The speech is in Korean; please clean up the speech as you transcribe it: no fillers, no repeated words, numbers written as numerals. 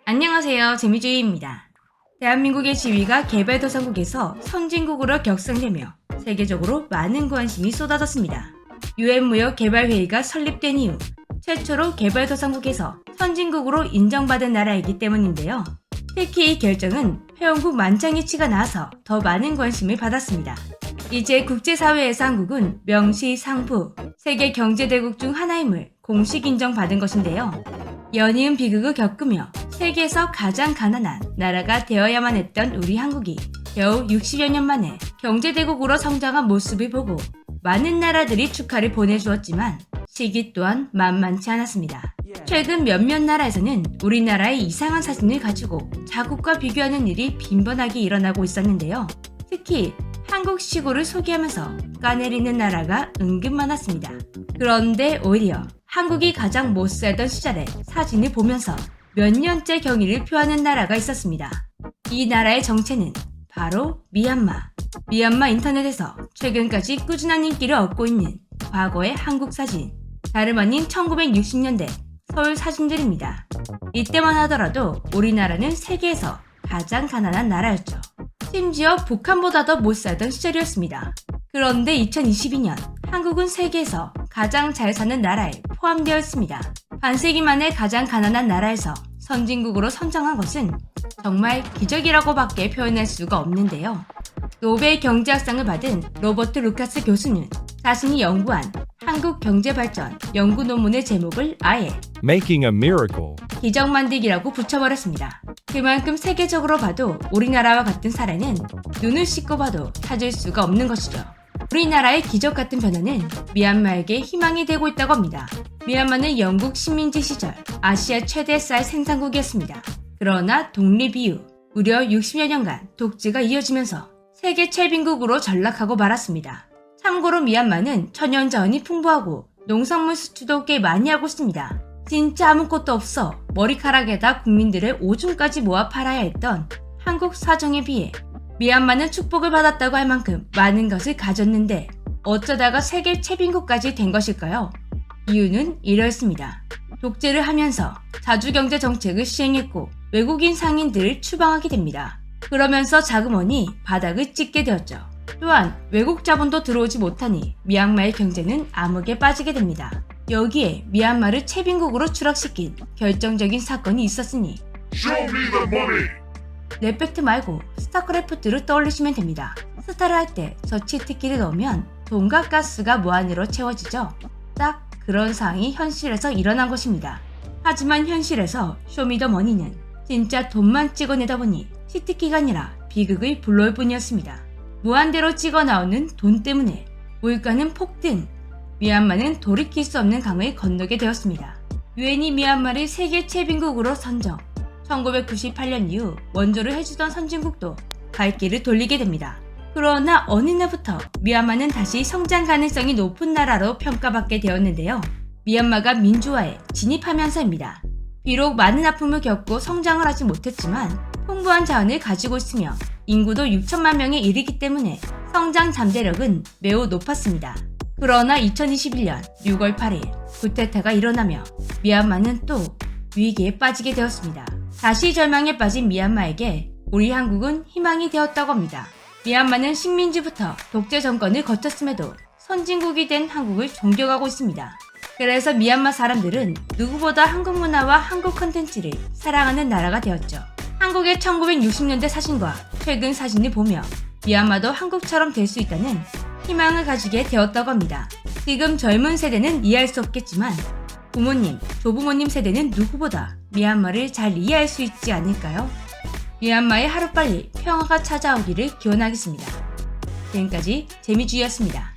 안녕하세요. 재미주의입니다. 대한민국의 지위가 개발도상국에서 선진국으로 격상되며 세계적으로 많은 관심이 쏟아졌습니다. 유엔무역개발회의가 설립된 이후 최초로 개발도상국에서 선진국으로 인정받은 나라이기 때문인데요. 특히 이 결정은 회원국 만장일치가 나와서 더 많은 관심을 받았습니다. 이제 국제사회에서 한국은 명시상부 세계경제대국 중 하나임을 공식 인정받은 것인데요. 연이은 비극을 겪으며 세계에서 가장 가난한 나라가 되어야만 했던 우리 한국이 겨우 60여 년 만에 경제대국으로 성장한 모습을 보고 많은 나라들이 축하를 보내주었지만 시기 또한 만만치 않았습니다. 최근 몇몇 나라에서는 우리나라의 이상한 사진을 가지고 자국과 비교하는 일이 빈번하게 일어나고 있었는데요. 특히 한국 시골을 소개하면서 까내리는 나라가 은근 많았습니다. 그런데 오히려 한국이 가장 못 살던 시절의 사진을 보면서 몇 년째 경의를 표하는 나라가 있었습니다. 이 나라의 정체는 바로 미얀마. 미얀마 인터넷에서 최근까지 꾸준한 인기를 얻고 있는 과거의 한국 사진. 다름 아닌 1960년대 서울 사진들입니다. 이때만 하더라도 우리나라는 세계에서 가장 가난한 나라였죠. 심지어 북한보다 더 못 살던 시절이었습니다. 그런데 2022년 한국은 세계에서 가장 잘 사는 나라에 포함되어 있습니다. 반세기 만에 가장 가난한 나라에서 선진국으로 선정한 것은 정말 기적이라고 밖에 표현할 수가 없는데요. 노벨 경제학상을 받은 로버트 루카스 교수는 자신이 연구한 한국 경제발전 연구 논문의 제목을 아예 Making a miracle. 기적 만들기라고 붙여버렸습니다. 그만큼 세계적으로 봐도 우리나라와 같은 사례는 눈을 씻고 봐도 찾을 수가 없는 것이죠. 우리나라의 기적 같은 변화는 미얀마에게 희망이 되고 있다고 합니다. 미얀마는 영국 식민지 시절 아시아 최대 쌀 생산국이었습니다. 그러나 독립 이후 무려 60여 년간 독재가 이어지면서 세계 최빈국으로 전락하고 말았습니다. 참고로 미얀마는 천연자원이 풍부하고 농산물 수출도 꽤 많이 하고 있습니다. 진짜 아무것도 없어 머리카락에다 국민들의 오줌까지 모아 팔아야 했던 한국 사정에 비해 미얀마는 축복을 받았다고 할 만큼 많은 것을 가졌는데 어쩌다가 세계 최빈국까지 된 것일까요? 이유는 이렇습니다. 독재를 하면서 자주경제 정책을 시행했고 외국인 상인들을 추방하게 됩니다. 그러면서 자금원이 바닥을 찍게 되었죠. 또한 외국 자본도 들어오지 못하니 미얀마의 경제는 암흑에 빠지게 됩니다. 여기에 미얀마를 최빈국으로 추락시킨 결정적인 사건이 있었으니 Show me the money. 넷팩트 말고 스타크래프트를 떠올리시면 됩니다. 스타를 할 때 저 치트키를 넣으면 돈과 가스가 무한으로 채워지죠. 딱 그런 상황이 현실에서 일어난 것입니다. 하지만 현실에서 쇼미더머니는 진짜 돈만 찍어내다 보니 치트키가 아니라 비극을 불러올 뿐이었습니다. 무한대로 찍어 나오는 돈 때문에 물가는 폭등, 미얀마는 돌이킬 수 없는 강을 건너게 되었습니다. 유엔이 미얀마를 세계 최빈국으로 선정, 1998년 이후 원조를 해주던 선진국도 발길을 돌리게 됩니다. 그러나 어느 날부터 미얀마는 다시 성장 가능성이 높은 나라로 평가받게 되었는데요. 미얀마가 민주화에 진입하면서입니다. 비록 많은 아픔을 겪고 성장을 하지 못했지만 풍부한 자원을 가지고 있으며 인구도 6천만 명에 이르기 때문에 성장 잠재력은 매우 높았습니다. 그러나 2021년 6월 8일 쿠데타가 일어나며 미얀마는 또 위기에 빠지게 되었습니다. 다시 절망에 빠진 미얀마에게 우리 한국은 희망이 되었다고 합니다. 미얀마는 식민지부터 독재 정권을 거쳤음에도 선진국이 된 한국을 존경하고 있습니다. 그래서 미얀마 사람들은 누구보다 한국 문화와 한국 컨텐츠를 사랑하는 나라가 되었죠. 한국의 1960년대 사진과 최근 사진을 보며 미얀마도 한국처럼 될 수 있다는 희망을 가지게 되었다고 합니다. 지금 젊은 세대는 이해할 수 없겠지만 부모님, 조부모님 세대는 누구보다 미얀마를 잘 이해할 수 있지 않을까요? 미얀마에 하루빨리 평화가 찾아오기를 기원하겠습니다. 지금까지 재미주의였습니다.